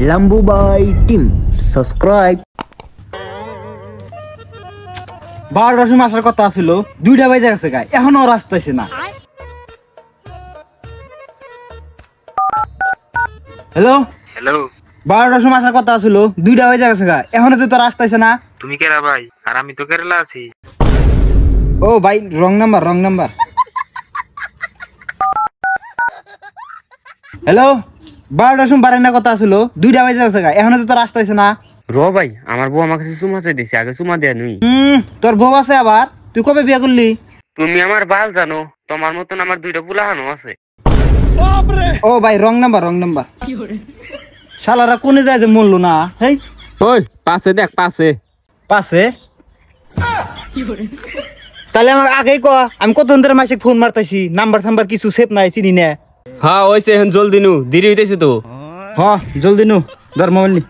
লাম্বুবাই team subscribe. 12টার সময় আসার কথা ছিল, 2টা বাজে গেছে গায়, এখনো ওর আসতেছে না। হ্যালো হ্যালো, 12টার সময় আসার কথা ছিল, 2টা বাজে গেছে গায়, এখনো তো তোর আসতেছে না। তুমি কেরা ভাই? আর আমি তো কেরালা আছি। ও ভাই, রং নাম্বার। হ্যালো, 12টার সময় বারান্দার কথা ছিল, 2টা বাজে গেছে গায়, এখনো তো তোর আসতেছে না। ভাই, আমার বউ আমার কাছে চুমা চাইতেছে, আগে চুমা দেয়া নুই। তোর বউ আছে আবার? তুই কবে বিয়ে করলি? তুমি আমার বাল জানো, তোমার মতন আমার 2টা পুলাহানো আছে। ও ভাই, রং নাম্বার। শালারা কোনে যায় যে মরলো না? হেই ওই পাশে দেখ, পাশে পাশে। তাহলে আমার আগেই ক, আমি কত ধরে মাসে ফোন মারতেছি, নাম্বার কিছু সেভ নাই, চিনি না। হ্যাঁ ওইসে এখন জলদি নু, দেরি হইতেছে তো। হ্যাঁ জলদি নু, ধর মোবাইল নি।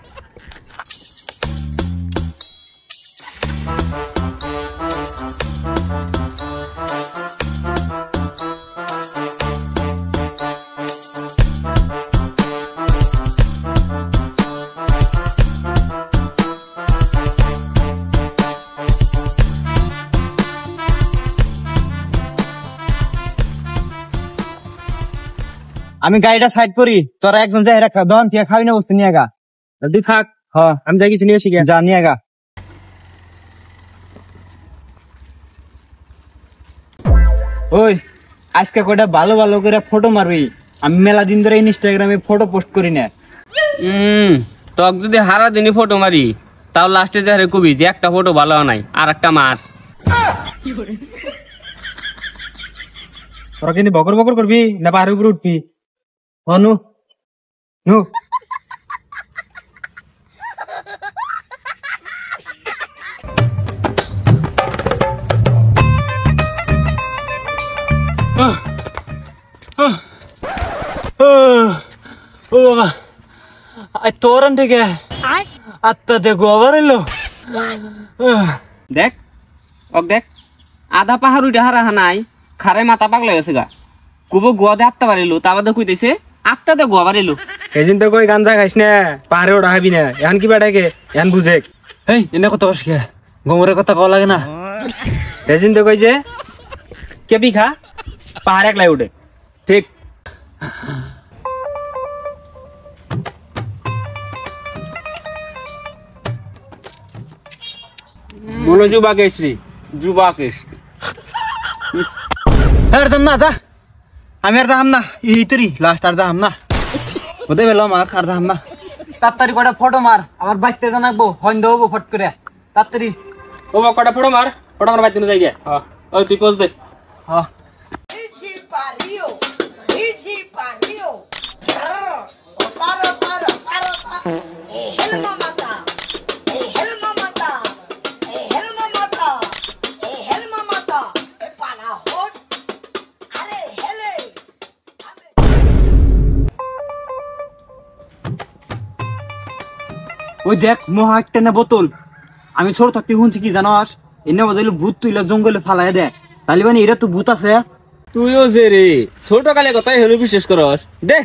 আমি গাড়িটা সাইড করি, তোরা একজন যাই রাখা, দন তুই খাবি না বসতে নিয়ে গা। জলদি থাক। হ্যাঁ আমি যাই কিছু নিয়ে এসে যা, নিয়ে গা। ওই আজকে কয়টা ভালো ভালো করে ফটো মারবি, আমি মেলা দিন ধরে ইনস্টাগ্রামে ফটো পোস্ট করি না। তক যদি হারা দিনই ফটো মারি, তাও লাস্টে যে কবি যে একটা ফটো ভালো নাই, আর একটা মার। তোরা কিন্তু বকর বকর করবি না পাহাড়ের উপরে উঠবি? নু নু ও বাবা, তোরান থেকে আত্মা দেখো আবার এলো। দেখ দেখ, আধা পাহাড় উঠে হারা হানাই, খারে মাথা পাগলা গেছে গা। কুবো গোয়া দে আত্মা বাড়িলো, তা বাদে কইতেছে আত্মা দে গোয়া বাড়িলো। এজিন তো কই গাঞ্জা খাইস না, পাহাড়ে ওটা খাবি না, এখন কি বেটাকে এখন বুঝে। এই এনে কত বস কে গোমরের কথা কওয়া লাগে না। এজিন তো কই যে কেবি খা, পাহাড় একলাই উঠে। ঠিক বলো যুবা কেশরি, যুবা কেশরি। আর যাম না, যা আমি আর যাম না, এই তরি লাস্ট আর যাম না, ওদের বেলা মার আর যাম না। তাড়াতাড়ি কটা ফটো মার, আমার বাইতে জানাবো, হইন্দ হবো ফট করে তাড়াতাড়ি। ও বা কটা ফটো মার বাইতে যাই গে। ওই তুই পোজ দে। হ্যাঁ ওই দেখ মহা একটা না বোতল। আমি ছোট থাকতে শুনছি কি জানাস, এনে বদলে ভূত তুইলা জঙ্গলে ফালাই দেয়, তাহলে মানে এরা তো ভূত আছে। তুইও যে রে ছোট কালে কথাই হলো বিশ্বাস করস দে।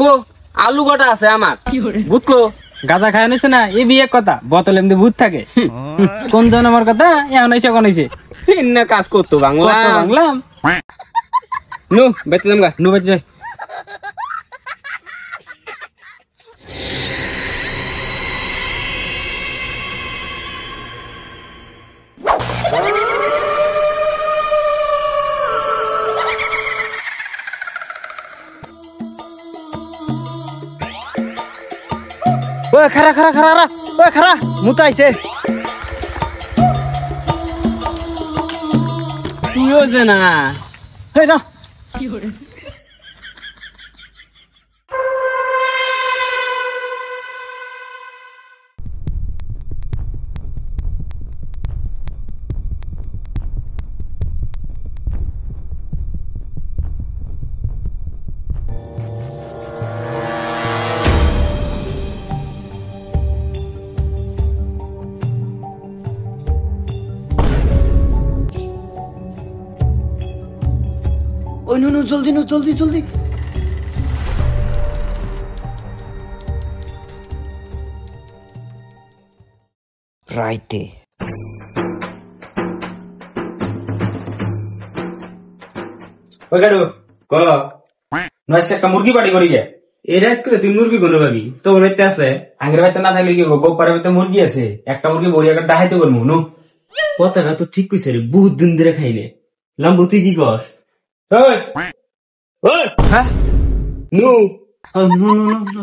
কো আলু গোটা আছে আমার, ভূত কো? গাঁজা খায় নিছে না, এ বিয়ে কথা, বোতল এমনি ভূত থাকে। কোন জন আমার কথা এখন এসে কোন হয়েছে না কাজ করতো বাংলা বাংলাম। নু বেঁচে যাম গা, নু বেঁচে যায়। ও খারা ও খারা মুতাইছে। তুইও যে না এই না ওই নো জলদি নো জলদি জলদি রাইতে ওই গাড়ু ক নয়টা একটা মুরগি পাটি করি গে এই রাত করে তুই মুরগি কোনো ভাবি তো বাড়িতে আছে আগের বাড়িতে না থাকলে কি গোপারের বাড়িতে মুরগি আছে একটা মুরগি বড়িয়া করে ডাহাইতে করবো নু কথাটা তো ঠিক কইছে রে বহুত দিন ধরে খাইলে লাম্বু তুই কি কস ওই ওই হ্যাঁ নু নু নু নু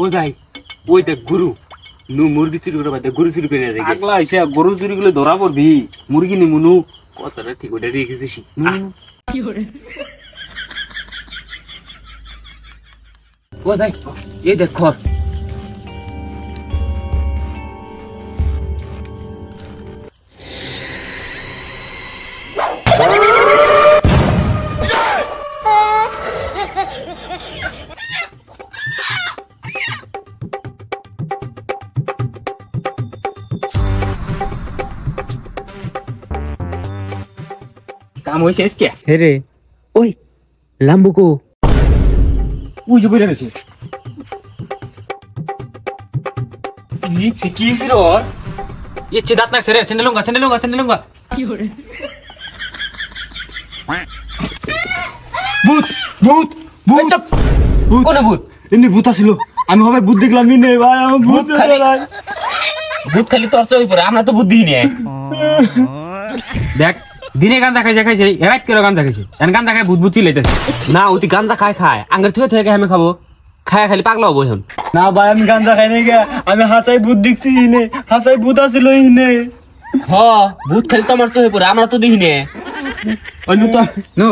ওই ভাই ওই দেখ গরু নু মুরগি চুরি করে ভাই গরু চুরি করে দেখে আগলা এসে গরু চুরি গুলো ধরা পড়বি মুরগি নি মুনু কথাটা ঠিক ওটা রেখে দিছি ও ভাই এই দেখ খর কাম হয়েছে কে হে রে ওই লাম্বুকো ওই যে বইরা রয়েছে নিচে কি হয়েছে ওর ইচ্ছে দাঁত নাকছে রে সেন্ডেলুঙ্গা সেন্ডেলুঙ্গা সেন্ডেলুঙ্গা ভূত ভূত ভূত ভূত কোন ভূত এমনি ভূত আসিল আমি হবে ভূত দেখলাম নি ভাই আমার ভূত খালি ভূত খালি তোর চোখে পড়ে আমরা তো বুদ্ধি নেই দেখ দিনে গাঞ্জা খাইছে খাইছে রাত করে গাঞ্জা খাইছে এন গাঞ্জা খাই ভূত ভূত চিলাইতেছে না ওই গাঞ্জা খায় আঙ্গার থেকে থেকে আমি খাবো খায় খালি পাগলা হবো এখন না ভাই আমি গাঞ্জা খাই নাই গে আমি হাসাই ভূত দেখছি ইনে হাসাই ভূত আসিল ইনে হ ভূত খালি তো আমার চোখে পড়ে আমরা তো দেখি নে অন্য তো নো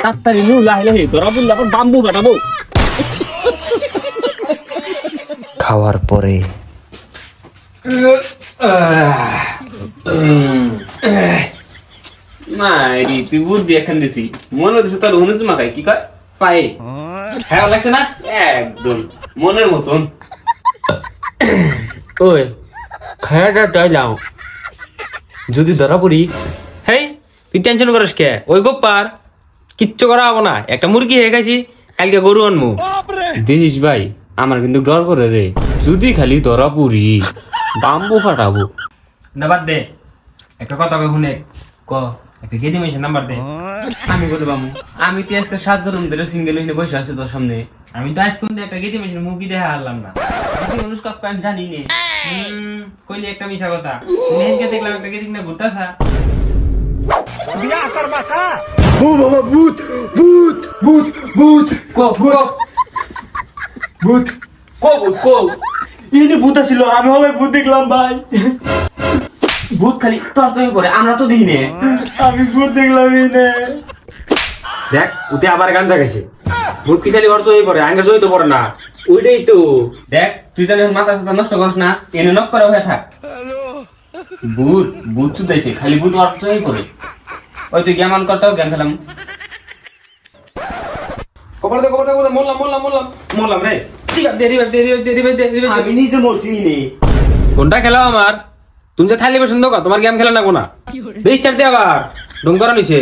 তাড়াতাড়ি নু লাহি তোরা বললে এখন বাম্বু বাটাবো খাওয়ার পরে মারি তুই বুদ্ধি এখন দিছি মনে হচ্ছে তোর হুনুস মাখাই কি কয় পায়ে হ্যাঁ লাগছে না একদম মনের মতন ওই খায়াটা চাইলাম যদি ধরা পড়ি হেই তুই টেনশন করিস কে ওই গোপার কিচ্ছু করা হবো না একটা মুরগি হয়ে গেছি কালকে গরু আনমু দেখিস ভাই আমার কিন্তু ডর করে রে যদি খালি ধরা পড়ি বাম্বু ফাটাবো না বাদ দে একটা কথা শুনে ক একটা গেদি মেশিন নাম্বার দে আমি বলে বামু আমি তো আজকে 7 জন ধরে সিঙ্গেল হইনে বসে আছে তোর সামনে আমি তো আজ কোন একটা গেদি মেশিন মুরগি দেখা হারলাম না তুই মানুষ কাকু আমি জানি নে কইলি একটা মিশা কথা নেনকে দেখলাম একটা গেদি না ঘুরতাছা ও বাবা ভূত ভূত ভূত ভূত কো কো ভূত কো ভূত কো ইনি ভূত ছিল আমি হবে ভূত দেখলাম ভাই ভূত খালি তোর চোখে পড়ে আমরা তো দেখি নে আমি ভূত দেখলাম ইনে দেখ উতে আবার গান জাগাইছে ভূত কি খালি অর্চ হয়ে পড়ে আঙ্গে জয় তো পড়ে না ওইটাই তো দেখ তুই জানি মাথা সাথে নষ্ট করিস না এনে নক করে হয়ে থাক ভূত ভূত চুদাইছে খালি ভূত আর চোখে পড়ে ওই তুই জ্ঞান করতেও জ্ঞান খেলাম কবর দে মোল্লাম রে আমি নিজে মরছি নে কোনটা খেলাও আমার তুমি যে থালি পছন্দ কর তোমার গেম খেলা না কোনা রেজিস্টার দে আবার ডং করা নিছে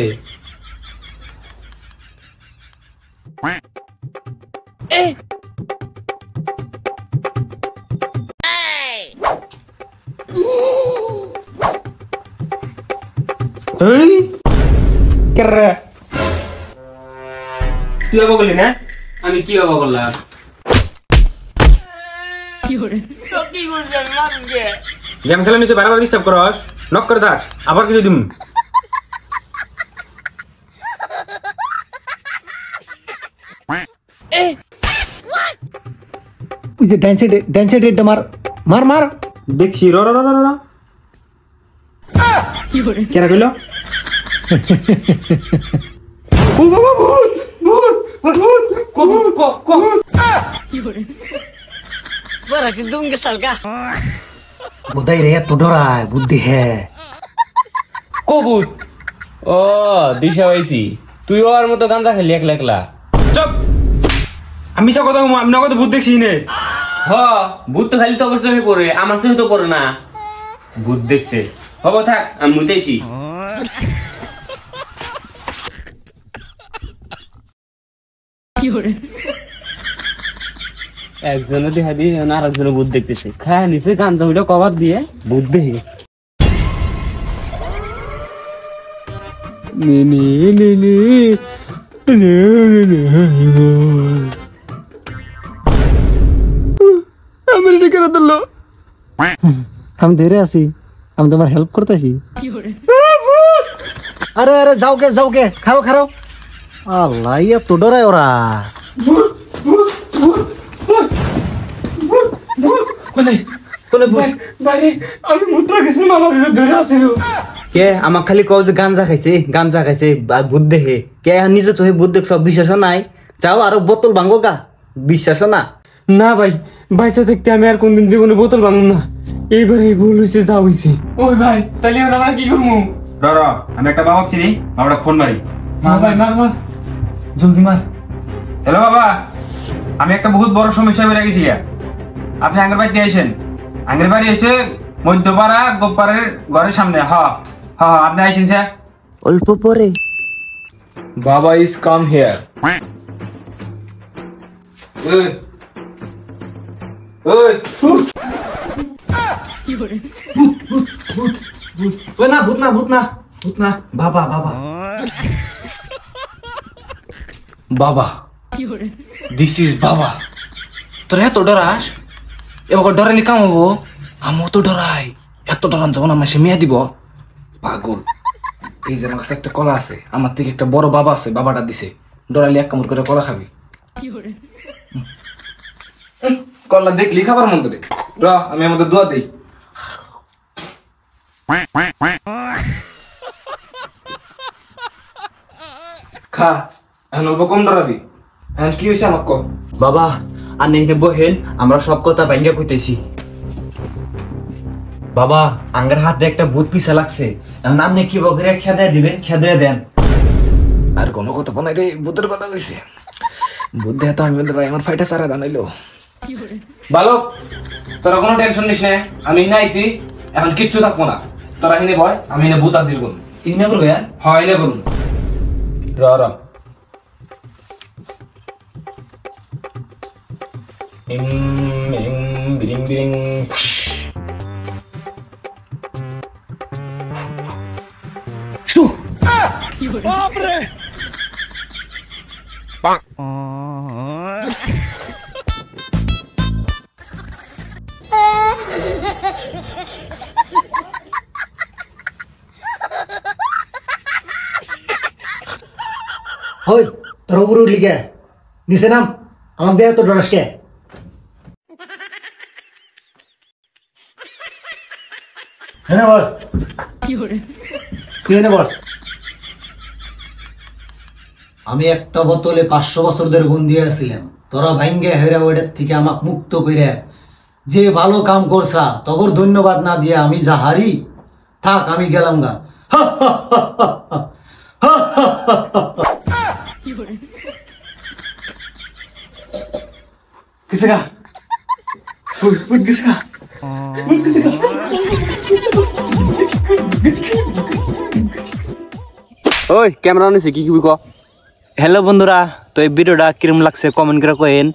এই কেরে তুই আবার বললি না আমি কি বাবা করলাম গেম খেলা নিচে বারবার ডিস্টার্ব করস নক করে থাক আবার কিছু দিম ওই যে ডান সাইডে মার মার মার দেখছি র র র র কেন কইল ও বাবা ভূত ভূত ভূত কবুল ক ক বোধাই রে এত ডরায় বুদ্ধি হ্যাঁ কবুল ও দিশা হইছি তুই ওর মতো গান্দা খেলি একলা একলা চুপ আমি সব কথা আমি নগদ ভূত দেখছি নে। হ ভূত তো খালি তো অবশ্য হয়ে পড়ে, আমার চোখে তো পড়ে না। ভূত দেখছে, হবো থাক আমি মুতেছি। একজনে দেখা দিয়ে আর একজনে ভূত দেখতেছে, খায় নিচে গাঞ্জা হইলো কভার দিয়ে ভূত দেখে। আমি ধরে আছি, আমি তোমার হেল্প করতেছি। আরে আরে যাও কে খাও খাও। আল্লাহ ইয়া তো ডরায় ওরা। আমি মুত্রা গেছি মামার ধরে আসিল। কে আমাক খালি কও যে গাঞ্জা খাইছে আর ভূত দেখে, কে নিজে চোখে ভূত দেখছ বিশ্বাস নাই? যাও আরো বোতল ভাঙো গা, বিশ্বাস না? না ভাই, বাইচা থাকতে আমি আর কোনদিন জীবনে বোতল ভাঙব না। এইবারে ভুল হয়েছে, যা হয়েছে। ওই ভাই তাহলে আমরা কি করবো? র আমি একটা বাবা চিনি, বাবাটা ফোন মারি। ভাই মার জলদি মার। হ্যালো বাবা, আমি একটা বহুত বড় সমস্যা বেড়ে গেছি। আপনি আঙ্গের বাড়িতে আইসেন। আঙ্গের বাড়ি এসে মধ্যপাড়া গোপারের ঘরের সামনে। হ আপনি আইসেন স্যার। অল্প পরে বাবা ইজ কাম হিয়ার। ভূত না বাবা বাবা, দিস ইজ বাবা। তোর এত ডরাস? এবার ডরাইলে কাম হবো? আমিও তো ডরাই। এত ডরান যাবো না, সে মেয়ে দিব পাগল। এই যে আমার কাছে একটা কলা আছে, আমার থেকে একটা বড় বাবা আছে, বাবাটা দিছে। ডরাইলে এক কামড় করে কলা খাবি। কলা দেখলি খাবার মন করে। র আমি আমাদের দোয়া দিই। খা, এখন অল্প কম ডরা দি। এখন কি হয়েছে আমাকে কর। বাবা আর নেই বহেন, আমরা সব কথা ভাঙ্গা কইতেছি। বাবা আঙ্গার হাতে একটা ভূত পিছা লাগছে, এখন আপনি কি বকরে খেদে দিবেন, খেদে দেন। আর কোনো কথা বানাই রে, ভূতের কথা কইছে। ভূত দেয় তো আমি বলতে ভাই আমার ফাইটা সারা জানাইলো। বালক, তোরা কোনো টেনশন নিস না, আমি এনে আইছি, এখন কিচ্ছু থাকবো না। তোরা এনে ভয়, আমি এনে ভূত হাজির করুন। ইনে করবে? হ্যাঁ এনে করুন। র বিরিং বিরিং। হই তোর উপরে উঠলি কে? নিচে নাম, আমার দেহ তো ডরাস কে? হ্যাঁ বল, কি হনে বল। আমি একটা বোতলে 500 বছর ধরে বন্দি আছিলাম, তোরা ভাঙ্গে হেরা ওইটার থেকে আমাকে মুক্ত করে যে ভালো কাম করছা, তগর ধন্যবাদ না দিয়ে আমি যা হারি। থাক আমি গেলাম গা। किसे का किसे का ওই ক্যামেরা নিছে কি কি ক। হ্যালো বন্ধুরা, তো এই ভিডিওটা কিরম লাগছে কমেন্ট করে কইন।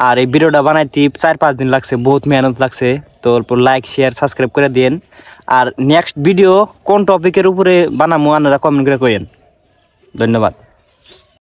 আর এই ভিডিওটা বানাইতে 4-5 দিন লাগছে, বহুত মেহনত লাগছে। তো অল্প লাইক শেয়ার সাবস্ক্রাইব করে দিন। আর নেক্সট ভিডিও কোন টপিকের উপরে বানামু আপনারা কমেন্ট করে কইন। ধন্যবাদ।